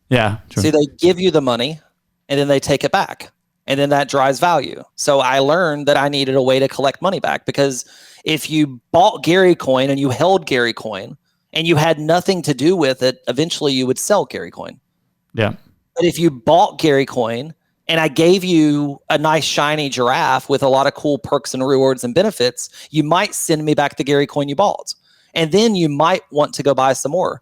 S3: Yeah. True.
S1: See, they give you the money and then they take it back. And then that drives value. So I learned that I needed a way to collect money back, because if you bought Gary Coin and you held Gary Coin and you had nothing to do with it, eventually you would sell Gary Coin.
S3: Yeah.
S1: But if you bought Gary Coin and I gave you a nice shiny giraffe with a lot of cool perks and rewards and benefits, you might send me back the Gary Coin you bought. And then you might want to go buy some more.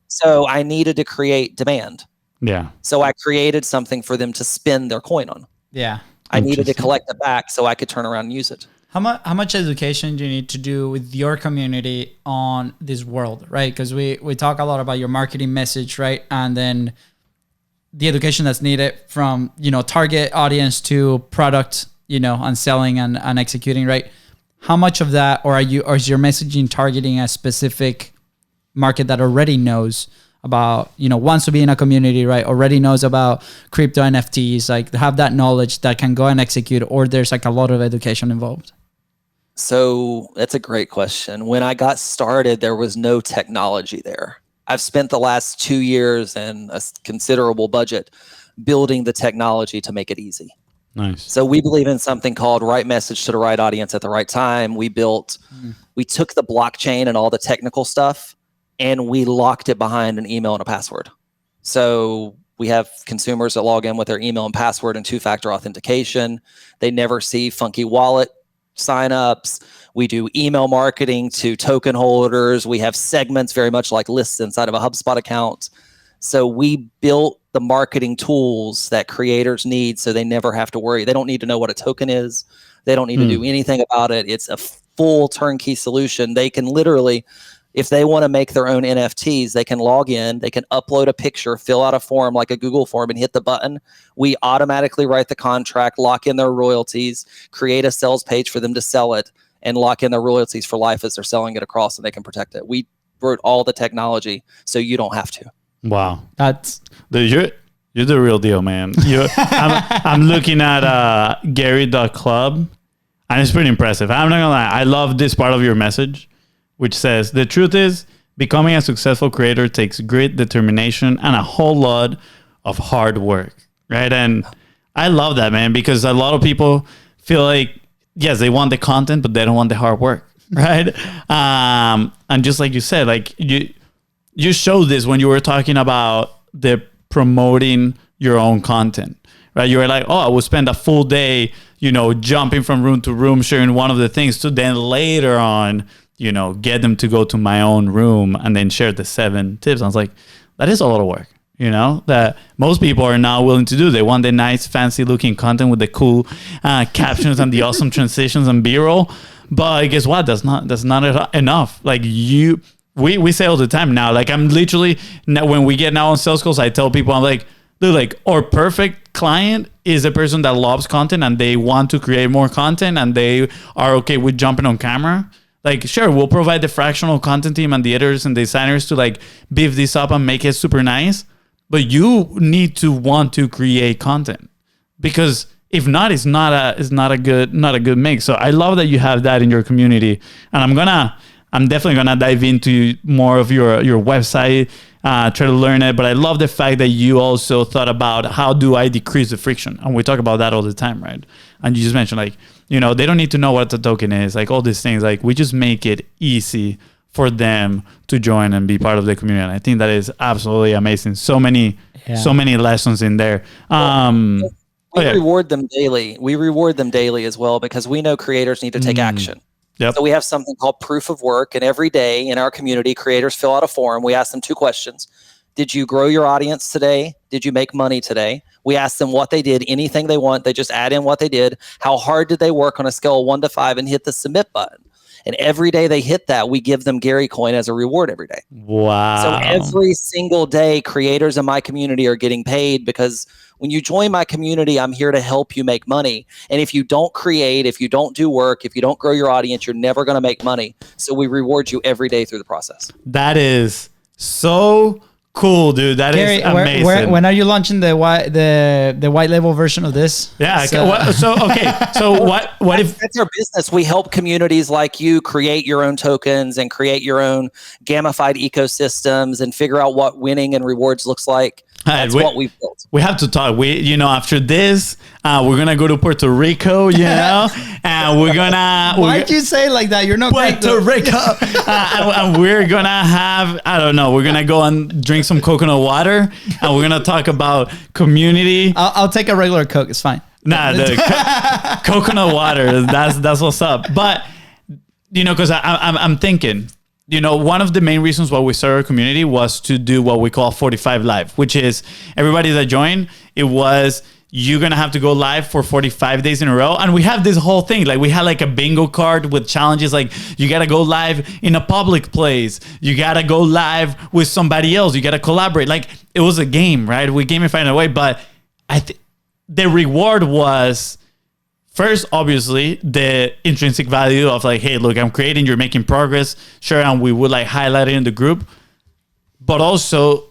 S1: So I needed to create demand.
S3: Yeah.
S1: So I created something for them to spend their coin on.
S2: Yeah.
S1: I needed to collect it back so I could turn around and use it.
S2: How much education do you need to do with your community on this world, right? Because we talk a lot about your marketing message, right? And then the education that's needed from, target audience to product, and selling and executing, right? How much of that, or is your messaging targeting a specific market that already knows about, wants to be in a community, right? Already knows about crypto NFTs, like have that knowledge that can go and execute, or there's like a lot of education involved?
S1: So that's a great question. When I got started, there was no technology there. I've spent the last 2 years and a considerable budget building the technology to make it easy.
S3: Nice.
S1: So we believe in something called right message to the right audience at the right time. We took the blockchain and all the technical stuff, and we locked it behind an email and a password. So we have consumers that log in with their email and password and 2-factor authentication. They never see funky wallet signups. We do email marketing to token holders. We have segments very much like lists inside of a HubSpot account. So we built the marketing tools that creators need so they never have to worry. They don't need to know what a token is. They don't need to do anything about it. It's a full turnkey solution. They can literally, if they want to make their own NFTs, they can log in, they can upload a picture, fill out a form like a Google form and hit the button. We automatically write the contract, lock in their royalties, create a sales page for them to sell it, and lock in their royalties for life as they're selling it across, and they can protect it. We wrote all the technology so you don't have to.
S3: Wow. You're the real deal, man. I'm looking at Gary.club, and it's pretty impressive. I'm not gonna lie. I love this part of your message, which says, the truth is, becoming a successful creator takes grit, determination, and a whole lot of hard work, right? And I love that, man, because a lot of people feel like, yes, they want the content, but they don't want the hard work, right? And just like you said, like you showed this when you were talking about the promoting your own content, right? You were like, oh, I will spend a full day, jumping from room to room, sharing one of the things, to then later on, get them to go to my own room and then share the 7 tips. I was like, that is a lot of work, that most people are not willing to do. They want the nice, fancy looking content with the cool captions and the awesome transitions and B-roll. But guess what? That's not enough. Like we say all the time now, like I'm literally, now when we get now on sales calls, I tell people, I'm like, dude, like our perfect client is a person that loves content and they want to create more content and they are okay with jumping on camera. Like, sure, we'll provide the fractional content team and the editors and designers to like beef this up and make it super nice. But you need to want to create content, because if not, it's not a good mix. So I love that you have that in your community, and I'm definitely gonna dive into more of your website, try to learn it. But I love the fact that you also thought about how do I decrease the friction, and we talk about that all the time, right? And you just mentioned like they don't need to know what the token is, like all these things. Like we just make it easy for them to join and be part of the community. And I think that is absolutely amazing. So many lessons in there.
S1: We reward them daily. We reward them daily as well, because we know creators need to take action.
S3: Yep.
S1: So we have something called proof of work, and every day in our community, creators fill out a form. We ask them 2 questions. Did you grow your audience today? Did you make money today? We ask them what they did, anything they want. They just add in what they did. How hard did they work on a scale of 1 to 5 and hit the submit button? And every day they hit that, we give them Gary Coin as a reward every day.
S3: Wow.
S1: So every single day, creators in my community are getting paid, because when you join my community, I'm here to help you make money. And if you don't create, if you don't do work, if you don't grow your audience, you're never going to make money. So we reward you every day through the process.
S3: That is so cool, dude. That Gary, is amazing.
S2: When are you launching the white label version of this?
S3: Yeah. So what if
S1: that's our business? We help communities like you create your own tokens and create your own gamified ecosystems and figure out what winning and rewards looks like. That's what we've built.
S3: We have to talk. After this, we're gonna go to Puerto Rico, and we're gonna.
S2: Why'd you say it like that? You're not
S3: Puerto Rico, and we're gonna have. I don't know. We're gonna go and drink some coconut water, and we're gonna talk about community.
S2: I'll take a regular Coke. It's fine.
S3: Nah, the coconut water. That's what's up. But because I'm thinking. One of the main reasons why we started our community was to do what we call 45 live, which is everybody that joined, it was you're going to have to go live for 45 days in a row. And we have this whole thing. Like we had like a bingo card with challenges. Like you got to go live in a public place. You got to go live with somebody else. You got to collaborate. Like it was a game, right? We gamified in a way, but the reward was... First, obviously, the intrinsic value of like, hey, look, I'm creating, you're making progress. Sure, and we would like highlight it in the group. But also,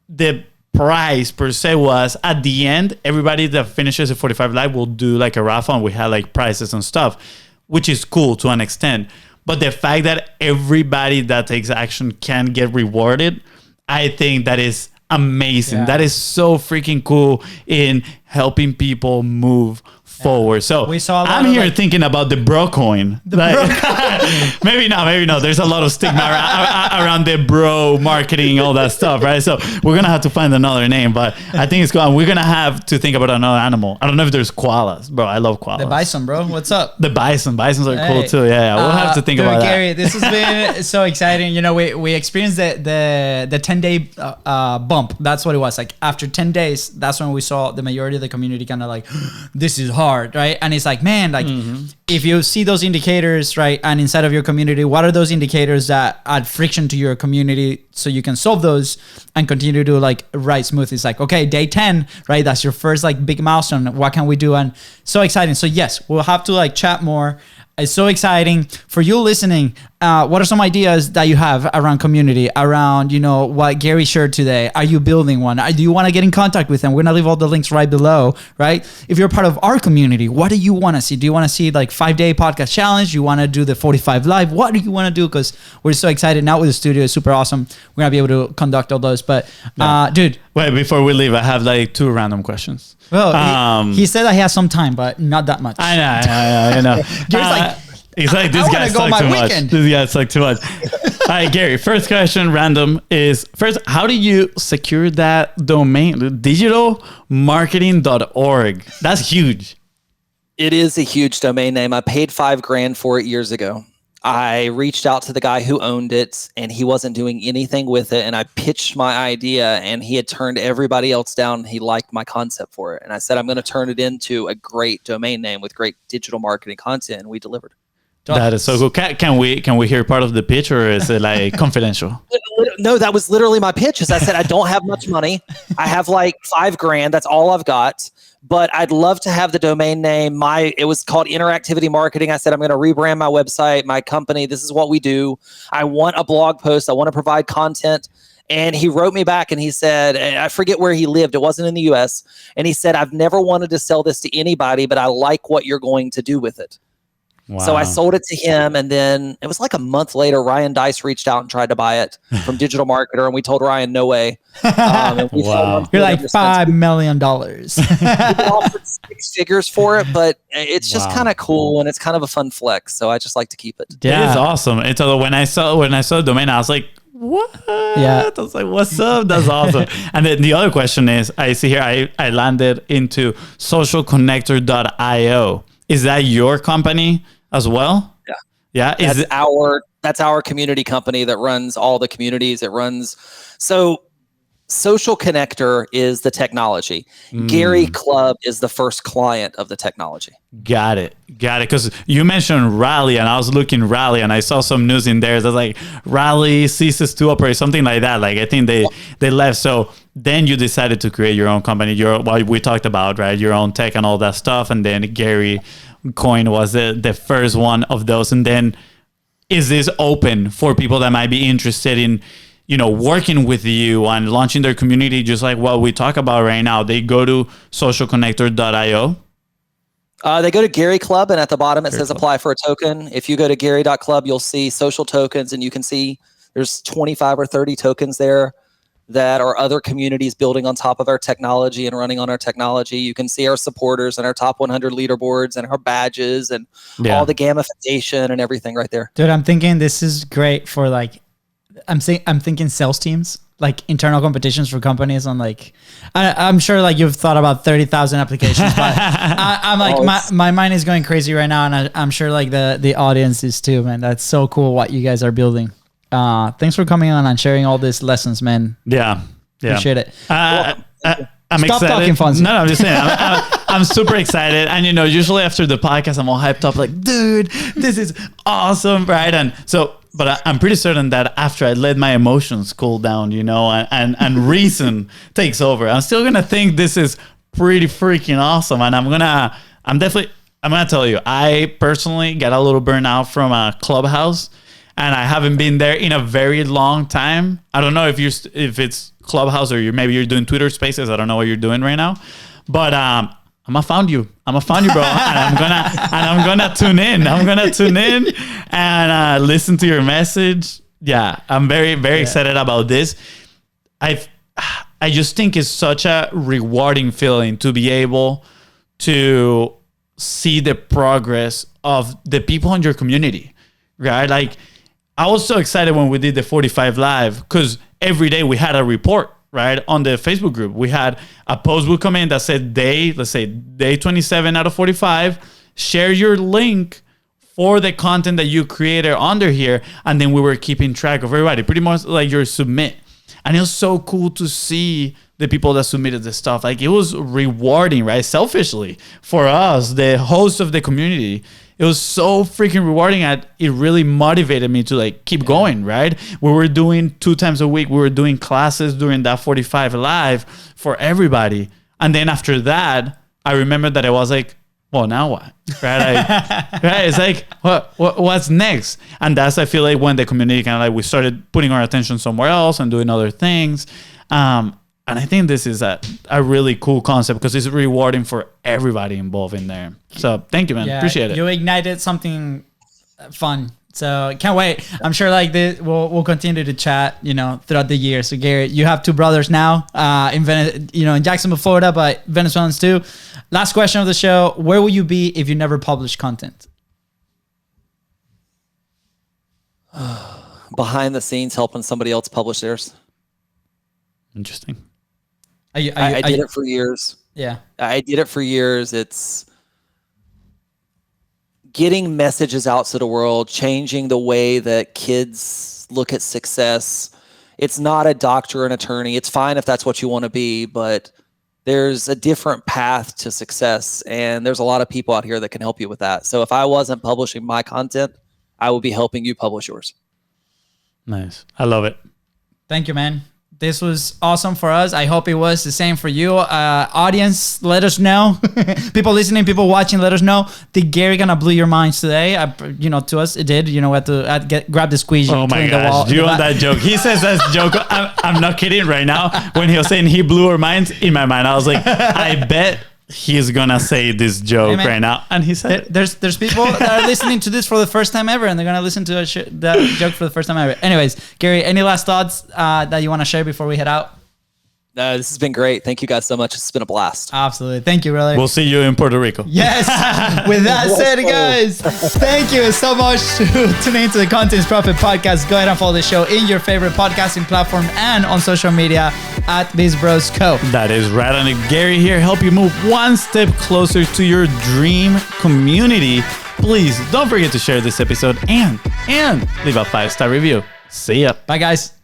S3: the prize per se was at the end, everybody that finishes a 45 live will do like a raffle, and we had like prizes and stuff, which is cool to an extent. But the fact that everybody that takes action can get rewarded, I think that is amazing. Yeah. That is so freaking cool in helping people move forward. So I'm here thinking about the bro coin. Maybe not. There's a lot of stigma around the bro marketing, all that stuff, right? So we're going to have to find another name, but I think it's cool. We're going to have to think about another animal. I don't know if there's koalas. Bro, I love koalas.
S2: The bison, bro. What's up?
S3: The bisons are cool too. Yeah. We'll have to think about
S2: Gary,
S3: that.
S2: This has been so exciting. We experienced the 10-day bump. That's what it was. Like after 10 days, that's when we saw the majority of the community kind of like, this is hard, right? And it's like, man, like if you see those indicators, right, and inside of your community, what are those indicators that add friction to your community so you can solve those and continue to like ride smooth? It's like, okay, day 10, right? That's your first like big milestone. What can we do? And so exciting. So yes, we'll have to like chat more. It's so exciting for you listening. What are some ideas that you have around community, around, what Gary shared today? Are you building one? Do you want to get in contact with them? We're going to leave all the links right below, right? If you're part of our community, what do you want to see? Do you want to see like 5-day podcast challenge? You want to do the 45 live? What do you want to do? Because we're so excited now with the studio. It's super awesome. We're going to be able to conduct all those. But dude.
S3: Wait, before we leave, I have like 2 random questions.
S2: Well, he said I have some time, but not that much.
S3: I know. He's like, this guy's like too much. This guy's like too much. All right, Gary, first question, random, is first, how do you secure that domain? Digitalmarketing.org. That's huge.
S1: It is a huge domain name. I paid $5,000 for it years ago. I reached out to the guy who owned it, and he wasn't doing anything with it. And I pitched my idea, and he had turned everybody else down. He liked my concept for it. And I said, I'm going to turn it into a great domain name with great digital marketing content. And we delivered.
S3: That is so cool. Can we hear part of the pitch, or is it like confidential?
S1: No, that was literally my pitch. As I said, I don't have much money. I have like $5,000. That's all I've got. But I'd love to have the domain name. It was called Interactivity Marketing. I said, I'm going to rebrand my website, my company. This is what we do. I want a blog post. I want to provide content. And he wrote me back and he said, I forget where he lived. It wasn't in the US. And he said, I've never wanted to sell this to anybody, but I like what you're going to do with it.
S3: Wow.
S1: So I sold it to him, and then it was like a month later, Ryan Dice reached out and tried to buy it from Digital Marketer, and we told Ryan no way. And we've
S3: Wow.
S2: You're like $5 million.
S1: We offered 6 figures for it, but it's just kind of cool and it's kind of a fun flex. So I just like to keep it.
S3: Yeah. It is awesome. And so when I saw the domain, I was like, what? Yeah. I was like, what's up? That's awesome. And then the other question is, I see here, I landed into socialconnector.io. Is that your company as well? Yeah. Yeah.
S1: That's our community company that runs all the communities. So Social Connector is the technology. Gary Club is the first client of the technology.
S3: Got it. Because you mentioned Rally, and I was looking Rally, and I saw some news in there that like Rally ceases to operate, something like that. Like I think they left. So then you decided to create your own company. What we talked about, right? Your own tech and all that stuff. And then Gary Coin was the first one of those. And then is this open for people that might be interested in, working with you and launching their community, just like what we talk about right now? They go to socialconnector.io.
S1: They go to Gary Club, and at the bottom it says apply for a token. If you go to gary.club, you'll see social tokens, and you can see there's 25 or 30 tokens there that are other communities building on top of our technology and running on our technology. You can see our supporters and our top 100 leaderboards and our badges and all the gamification and everything right there.
S2: Dude, I'm thinking this is great for like, I'm thinking sales teams, like internal competitions for companies on like, I'm sure like you've thought about 30,000 applications, but I'm like, my mind is going crazy right now. And I'm sure like the audience is too, man. That's so cool what you guys are building. Thanks for coming on and sharing all these lessons, man.
S3: Yeah.
S2: Appreciate it.
S3: I'm
S2: Stop
S3: excited.
S2: Talking, Fonzie.
S3: No, I'm just saying. I'm super excited, and usually after the podcast, I'm all hyped up, like, dude, this is awesome, right? And so, but I'm pretty certain that after I let my emotions cool down, and reason takes over, I'm still gonna think this is pretty freaking awesome, and I'm gonna tell you, I personally got a little burnout from a Clubhouse. And I haven't been there in a very long time. I don't know if it's Clubhouse or maybe you're doing Twitter Spaces. I don't know what you're doing right now, but I'm gonna found you, bro. And I'm gonna tune in. I'm gonna tune in and listen to your message. Yeah, I'm very very excited about this. I just think it's such a rewarding feeling to be able to see the progress of the people in your community, right? Like, I was so excited when we did the 45 Live because every day we had a report, right? On the Facebook group, we had a post would come in that said let's say day 27 out of 45, share your link for the content that you created under here. And then we were keeping track of everybody, pretty much like your submit. And it was so cool to see the people that submitted the stuff. Like, it was rewarding, right? Selfishly for us, the host of the community. It was so freaking rewarding. It really motivated me to like keep going, right? We were doing 2 times a week. We were doing classes during that 45 Live for everybody. And then after that, I remember that I was like, well, now what? Right? Right? It's like, what's next? And that's, I feel like, when the community kind of like, we started putting our attention somewhere else and doing other things. And I think this is a really cool concept because it's rewarding for everybody involved in there. So thank you, man. Appreciate it.
S2: You ignited something fun. So can't wait. I'm sure like this, we'll continue to chat, throughout the year. So Garrett, you have 2 brothers now, in Jacksonville, Florida, but Venezuelans too. Last question of the show: where will you be if you never publish content?
S1: Behind the scenes, helping somebody else publish theirs.
S3: Interesting.
S1: I did it for years.
S2: Yeah.
S1: I did it for years. It's getting messages out to the world, changing the way that kids look at success. It's not a doctor or an attorney. It's fine if that's what you want to be, but there's a different path to success. And there's a lot of people out here that can help you with that. So if I wasn't publishing my content, I would be helping you publish yours.
S3: Nice. I love it.
S2: Thank you, man. This was awesome for us. I hope it was the same for you. Audience, let us know. People listening, people watching, let us know. Did Gary gonna blew your minds today? To us, it did. We had to grab the squeegee.
S3: Oh my gosh, do you want that joke? He says that joke. I'm not kidding right now. When he was saying he blew our minds, in my mind, I was like, I bet he's gonna say this joke right now, and he said,
S2: "There's people that are listening to this for the first time ever, and they're gonna listen to that joke for the first time ever." Anyways, Gary, any last thoughts that you want to share before we head out?
S1: This has been great. Thank you guys so much. It's been a blast.
S2: Absolutely. Thank you, brother.
S3: We'll see you in Puerto Rico.
S2: Yes. With that said, guys, thank you so much for tuning into the Contents Profit Podcast. Go ahead and follow the show in your favorite podcasting platform and on social media at BizBrosCo.
S3: That is right. And Gary here help you move one step closer to your dream community. Please don't forget to share this episode and leave a 5-star review. See ya.
S2: Bye, guys.